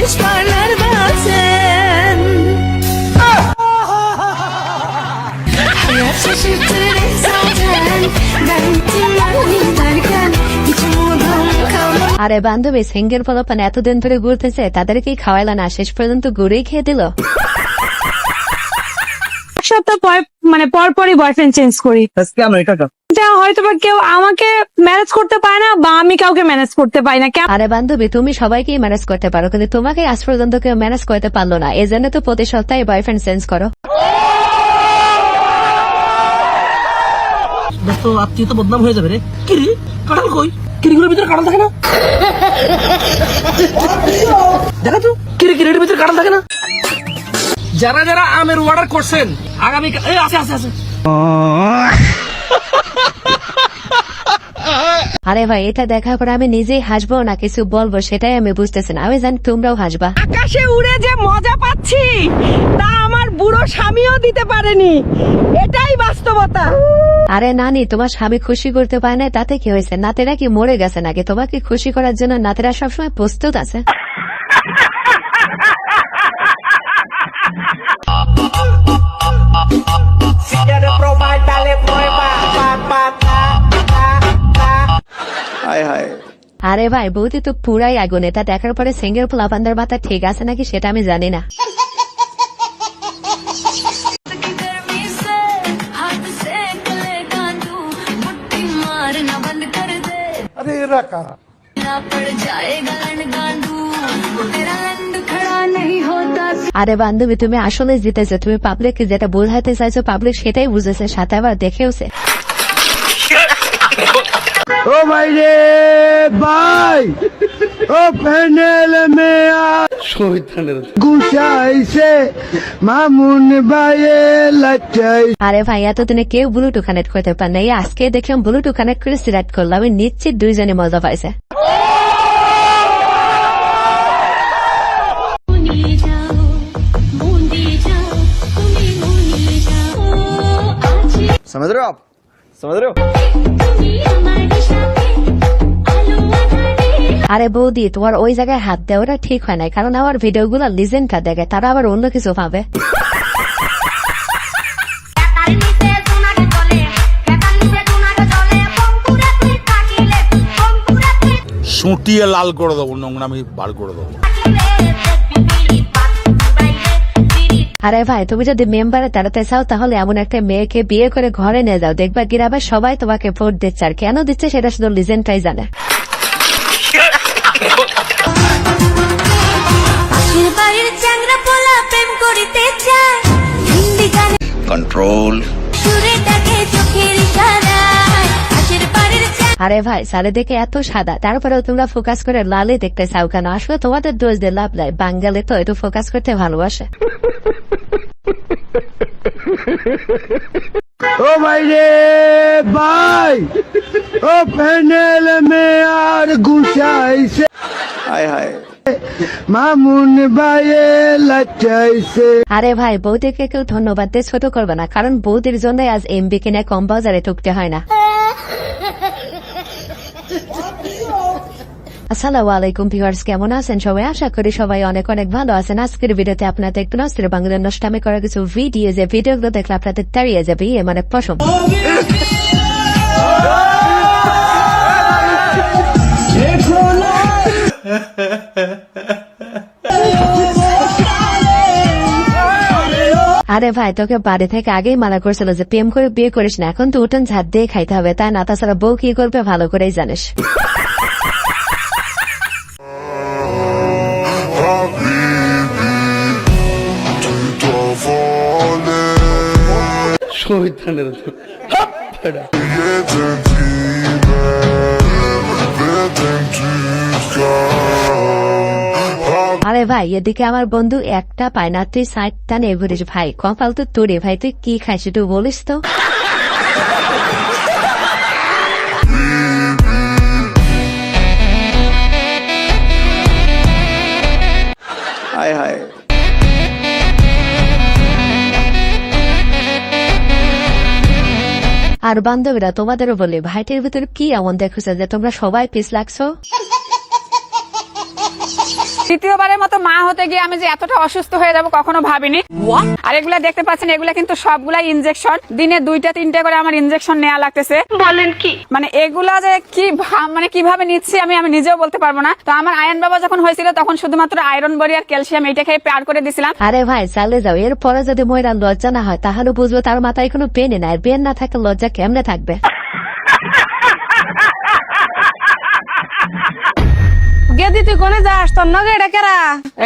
güneş parlar bazen. Hayat şaşırtır zaten. Ben bittim ben izlerken hiç umudum kalmadı. আরে বান্ধবী single পোলাপান এতদিন ধরে ঘুরতেছে তাদেরকে খাওয়াইল না, শেষ পর্যন্ত ঘুরেই খেয়ে দিল। এক সপ্তাহ পর পরই বয়ফ্রেন্ড চেঞ্জ করি। কেন এটা এটা হয়তো বা কেউ আমাকে ম্যানেজ করতে পারে না বা আমি কাউকে ম্যানেজ করতে পারি না। আরে বান্ধবী তুমি সবাইকেই ম্যানেজ করতে পারো, কিন্তু তোমাকে আজ পর্যন্ত কেউ ম্যানেজ করতে পারলো না, এই জন্য তো প্রতি সপ্তাহে বয়ফ্রেন্ড চেঞ্জ করো। তো আত্মীয় তো বদনাম হয়ে যাবে রে। কিরি কাঁঠাল কই? কিরিগুলোর ভিতরে কাঁঠাল থাকে না? দেখা তো কিরির ভিতরে কাঁঠাল থাকে না? যারা যারা আমের অর্ডার করছেন আগামী আছে আছে আছে। আরে ভাই এটা দেখার পর আমি নিজেই হাসবো না কিছু বলবো সেটাই আমি বুঝতেছি না। আমি জানি তোমরাও হাসবা। আকাশে উড়ে যে মজা পাচ্ছি তা আমার বুড়ো স্বামীও দিতে পারেনি, এটাই বাস্তবতা। আরে নানি তোমার স্বামী খুশি করতে পারে না তাতে কি হয়েছে? নাতেরা কি মরে গেছে নাকি? তোমাকে খুশি করার জন্য নাতেরা সবসময় প্রস্তুত আছে। আরে ভাই বৌদি তো পুরাই আগুন, এটা দেখার পরে সিঙ্গেল পোলাপানদের মাথা ঠিক আছে নাকি সেটা আমি জানি না। আরে বান্ধবী তুমি আসলে জিতেছো, তুমি পাবলিক যেটা বোঝাতে চাইছো পাবলিক সেটাই বুঝেছে, সাথে আবার দেখেওছে। ও ভাই রে ভাই, ও প্যানেল মে গুছাইছে মামুন ভাইয়ে লাচাই। আরে ভাই এতদিনে কেউ ব্লুটুথ কানেক্ট করতে পারে না, এই আজকে দেখলাম ব্লুটুথ কানেক্ট করে সিলেক্ট করলাম, আমি নিশ্চিত দুইজনে মজা পাইছে। समझ रहे हो आप? समझ रहे हो? আরে বৌদি তোমার ওই জায়গায় হাত দেওয়াটা ঠিক হয় নাই, কারণ আমার ভিডিও গুলো লিজেন্ডটা দেখে তারা আবার অন্য কিছু পাবে। সুটিয়ে লাল করে দেবো, নোংরামি বার করে দেবো। আরে ভাই তুমি যদি মেম্বারে দাঁড়াতে চাও তাহলে এমন একটা মেয়েকে বিয়ে করে ঘরে নিয়ে যাও, দেখবা গ্রামের সবাই তোমাকে ভোট দিচ্ছে, আর কেন দিচ্ছে সেটা শুধু লিজেন্ডটাই জানে। কন্ট্রোল। আরে ভাই চারিদিকে এত সাদা তারপরেও তোমরা ফোকাস করে লালে দেখতে চাও কেন? আসলে তোমাদের দোষ দিয়ে লাভ নাই, বাঙালি তো একটু ফোকাস করতে ভালোবাসে। ও ভাই রে ভাই, ও প্যানেল মে আর গুছাইছে হায় হায় মামুন ভাইয়ে লাচাইছে। আরে ভাই বৌদিকে কেউ ধন্যবাদ দিয়ে ছোট করবে না, কারণ বৌদির জন্য আজ এমবি কিনে কম বাজারে ঢুকতে হয় না। আসসালামু আলাইকুম ভিউয়ার্স, কেমন আছেন সবাই? আশা করি সবাই অনেক অনেক ভালো আছেন। আজকের ভিডিওতে আপনাদের একটু নষ্টের বাংলার নষ্টামে করা কিছু ভিডিও, যে ভিডিওগুলো দেখলে আপনাদের দাঁড়িয়ে যাবে মানে পছন্দ। আরে ভাই তোকে বাড়ি থেকে আগেই মানা করছিল যে প্রেম করে বিয়ে করিস না, এখন তো উঠোন ঝাড় দিয়ে খাইতে হবে, তাই না? তাছাড়া বউ কি করবে ভালো করেই জানিস। আরে ভাই এদিকে আমার বন্ধু একটা পায় না, তুই সাইড টানে ঘুরিস ভাই, কপাল তো তোরে ভাই, তুই কি খাইস একটু বলিস তো। হায় হায় আর বান্ধবীরা তোমাদেরও বলি ভাইটির ভিতরে কি এমন দেখছো যে তোমরা সবাই পিস লাগছো? তৃতীয়বারের মতো মা হতে গিয়ে আমি যে এতটা অসুস্থ হয়ে যাব কখনো ভাবিনি। আর এগুলা দেখতে পাচ্ছেন, এগুলা কিন্তু সবগুলা ইনজেকশন, দিনে 2-3টে করে আমার ইনজেকশন নেওয়া লাগতেছে। বলেন কি? মানে এগুলা যে কি মানে কিভাবে নিচ্ছি আমি নিজেও বলতে পারবো না। তো আমার আয়ন বাবা যখন হয়েছিল তখন শুধুমাত্র আয়রন বড়ি আর ক্যালসিয়াম এইটা খেয়ে পার করে দিছিলাম। আরে ভাই চালে যাও, এরপরে যদি ময়রা লজ্জা না হয় তাহলে বুঝবো তার মাথায় কোনো পেনে নাই। পেন না থাকলে লজ্জা কেমনে থাকবে? গেদি তুই কোনে যাস? তোর নগে এটা কেরা?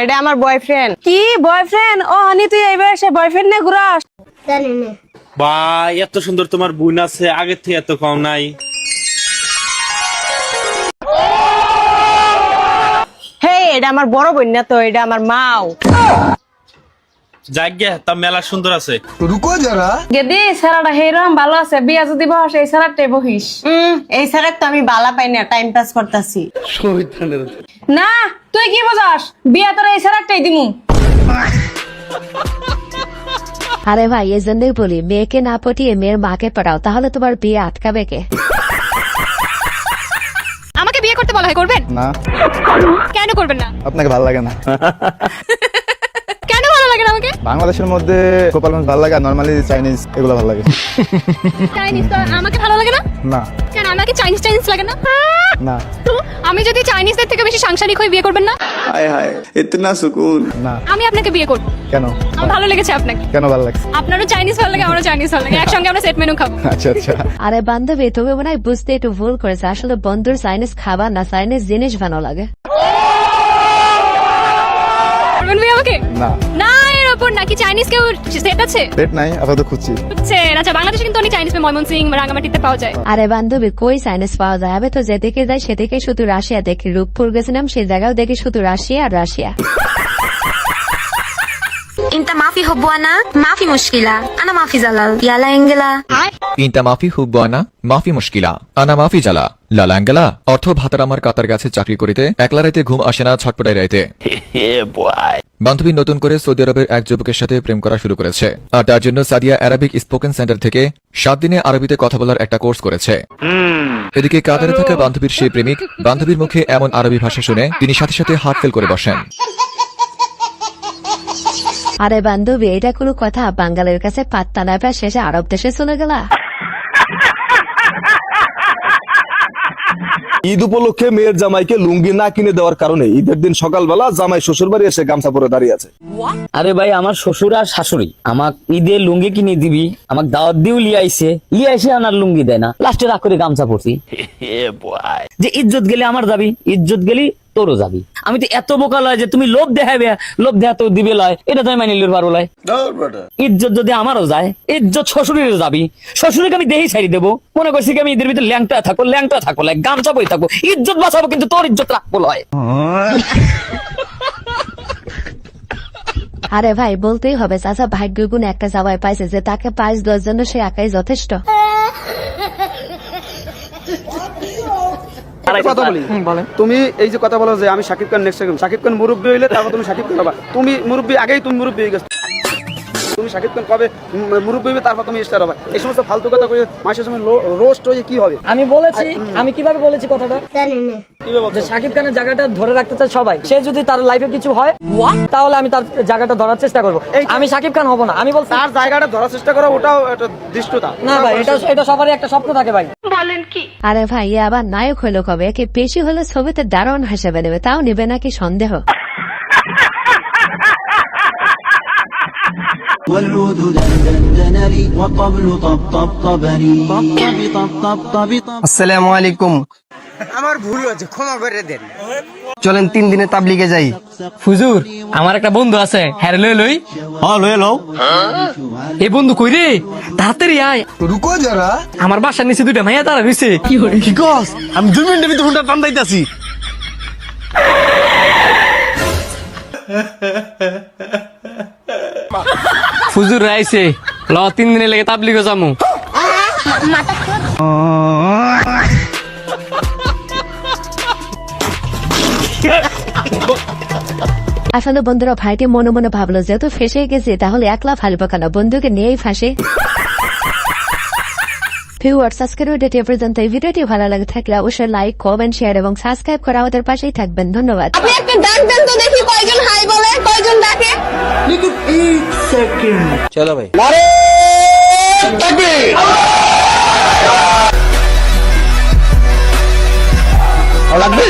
এটা আমার বয়ফ্রেন্ড। কি বয়ফ্রেন্ড? ও হানি তুই এই বয়সে বয়ফ্রেন্ড নিয়ে ঘুরাস? বা এত সুন্দর তোমার বোন আছে, আগের থেকে এত কম নাই। হে, এটা আমার বড় বোন না তো, এটা আমার মাও। যাক গে, তা মেলা সুন্দর আছে। रुको जरा গেদি স্যারাটা হেরম ভালো আছে, বিয়া যদি বস এই স্যারাটে বহিস। এই স্যারাট তো আমি বালা পাই না, টাইম পাস করতেছি। না তুই কি বোঝাস? বিয়া তোর এই স্যারাটটাই দিমু। আরে ভাই এই জন্যই বলি, মেয়েকে না পটিয়ে মেয়ের মাকে পটাও, তাহলে তোমার বিয়ে আটকাবে কে? আমাকে বিয়ে করতে বলা হয়, করবেন? না কেন করবেন না? আপনাকে ভালো লাগে না কেন ভালো লাগে না আমাকে? বাংলাদেশের মধ্যে গোপালগঞ্জ ভালো লাগে, আর নরমালি চাইনিজ এগুলো ভালো লাগে। চাইনিজ তো আমাকে ভালো লাগে না। না কেন আমাকে চাইনিজ লাগে না? না তো আমি যদি চাইনিজদের থেকে বেশি সাংসারিক হয়ে বিয়ে করবেন না? हाय हाय इतना सुकून না আমি আপনাকে বিয়ে করব। কেন? আমার ভালো লেগেছে আপনাকে। কেন ভালো লাগছে? আপনারও চাইনিজ ভালো লাগে, আমারও চাইনিজ ভালো লাগে, একসঙ্গে আমরা সেট মেনু খাবো। আচ্ছা আচ্ছা আরে বান্ধবী তুমি মনে হয় বুঝতে একটু ভুল করেছে, আসলে বন্ধুর চাইনিজ খাবার না, চাইনিজ জিনিস ভালো লাগে। করবেন বিয়ে আমাকে? না না এর ওপর নাকি চাইনিজ কেউ সেট আছে? ডেট নাই, আপাতত খুঁজছি। হচ্ছে আচ্ছা, বাংলাদেশে কিন্তু অনেক চাইনিজ ময়মনসিং রাঙামাটিতে পাওয়া যায়। আরে বান্ধবী কই চাইনিজ পাওয়া যায়? আমি তো যেদিকে যাই সেদিকে শুধু রাশিয়া দেখি। রূপপুর গেছিলাম, সেই জায়গাও দেখি শুধু রাশিয়া আর রাশিয়া। انت ما في حب وانا ما في مشكلة انا ما في زلل يلا انجلا ইনটা মাফি হুব বয়না মাফি মুশকিলা আনা মাফি জ্বালা লালাঙ্গালা। অর্থ ভাতার আমার কাতার গাছে চাকরি করিতে, একলা রাইতে ঘুম আসে না ছটপটাই রাইতে। বান্ধবী নতুন করে সৌদি আরবের এক যুবকের সাথে প্রেম করা শুরু করেছে, আর তার জন্য সাদিয়া অ্যারাবিক স্পোকেন সেন্টার থেকে 7 দিনে আরবিতে কথা বলার একটা কোর্স করেছে। এদিকে কাতারে থাকা বান্ধবীর সেই প্রেমিক বান্ধবীর মুখে এমন আরবি ভাষা শুনে তিনি সাথে সাথে হার্ট ফেল করে বসেন। আরে বান্ধবী এটা কোনো কথা? বাঙালির কাছে পাত্তা না পায় শেষে আরব দেশে চলে গেলা। ঈদ উপলক্ষে মেয়ের জামাইকে লুঙ্গি না কিনে দেওয়ার কারণে ঈদের দিন সকালবেলা জামাই শ্বশুর বাড়ি এসে গামছা পরে দাঁড়িয়ে আছে। আরে ভাই, আমার শ্বশুর আর শাশুড়ি আমাক ঈদে লুঙ্গি কিনে দিবি, আমাক দাওয়াত দিও লিয়ে আইসে আনার লুঙ্গি দেয় না, লাস্টে রাগ করে গামছা পরছি। যে ইজ্জত গেলে আমার যাবি, ইজ্জত গেলি তোরও যাবি। আমি তো এত বোকা লয় যে তুমি লোভ দেখাবে, লোভ দেখা তো দিবে লয়, এটা তো আমি মানি লির পারো লয়। ইজ্জত যদি আমারও যায়, ইজ্জত শ্বশুরের যাবি। শ্বশুরকে আমি দেহি ছাড়ি দেবো, মনে করছি কি আমি ঈদের ভিতরে ল্যাংটা থাকো লাই গামছা বই থাকবো, ইজ্জত বাঁচাবো, কিন্তু তোর ইজ্জত রাখবো লয়। আরে ভাই বলতেই হবে, চাচা ভাগ্যগুণ একটা জামাই পাইছে যে তাকে পাইস দেওয়ার জন্য সে একাই যথেষ্ট। কথা বলি, তুমি এই যে কথা বলো যে আমি শাকিব খান নেক্সট শাকিব খান মুরব্বী হইলে তারপর তুমি শাকিব খান হবা। তুমি মুরব্বী আগেই, তুমি মুরব্বী হয়ে গেছো। তুমি শাকিব খান কবে মুরব্বী হবে তারপর তুমি স্টার হবা? এই সমস্ত ফালতু কথা কই মাসের সময় রোস্ট হয়ে কি হবে? আমি বলেছি, আমি কিভাবে বলেছি কথাটা? যে শাকিব খানের জায়গাটা ধরে রাখতে চায় সবাই। সে যদি তার লাইফে কিছু হয় তাহলে আমি তার জায়গাটা ধরার চেষ্টা করবো। আমি শাকিব খান হব না, আমি বলছি তার জায়গাটা ধরার চেষ্টা করো, ওটাও একটা দৃষ্টতা না ভাই। এটা সবারই একটা স্বপ্ন থাকে ভাই। আরে ভাই এ আবার নায়ক হইলো কবে? একে বেশি হলে ছবিতে দারুণ হিসেবে নেবে, তাও নেবে নাকি সন্দেহ। আসসালামু আলাইকুম। আমার ভুল হয়েছে, ক্ষমা করে দেন। চলেন 3 দিনে তাবলিগে যাই। হুজুর, আমার একটা বন্ধু আছে, হ্যাঁ লই। হ্যাঁ লয়ে লও। এই বন্ধু কই রে? তাড়াতাড়ি আয়। রুকো যারা আমার বাসার নিচে 2টা মাইয়া তারা রইছে। কি কস? আমি 2 মিনিটের ভিতরে ফোনটা টান্দাইতাছি। হুজুর আইছে, ল 3 দিনে লেগে তাবলিগে যামু। আসলে বন্ধুরা ভাইটি মনে মনে ভাবলো যেহেতু ফেসে গেছে তাহলে একলা ফালবো কেন, বন্ধুকে নিয়েই ফাঁসে। ভিউয়ার্স, আজকের ভিডিওটি পর্যন্ত। এই ভিডিওটি ভালো লাগে থাকলে অবশ্যই লাইক, কমেন্ট, শেয়ার এবং সাবস্ক্রাইব করে আমাদের পাশেই থাকবেন। ধন্যবাদ। আপনি একটা ডাক দেন তো দেখি কয়জন হাই বলে, কয়জন ডাকে। চলো ভাই। লাগবে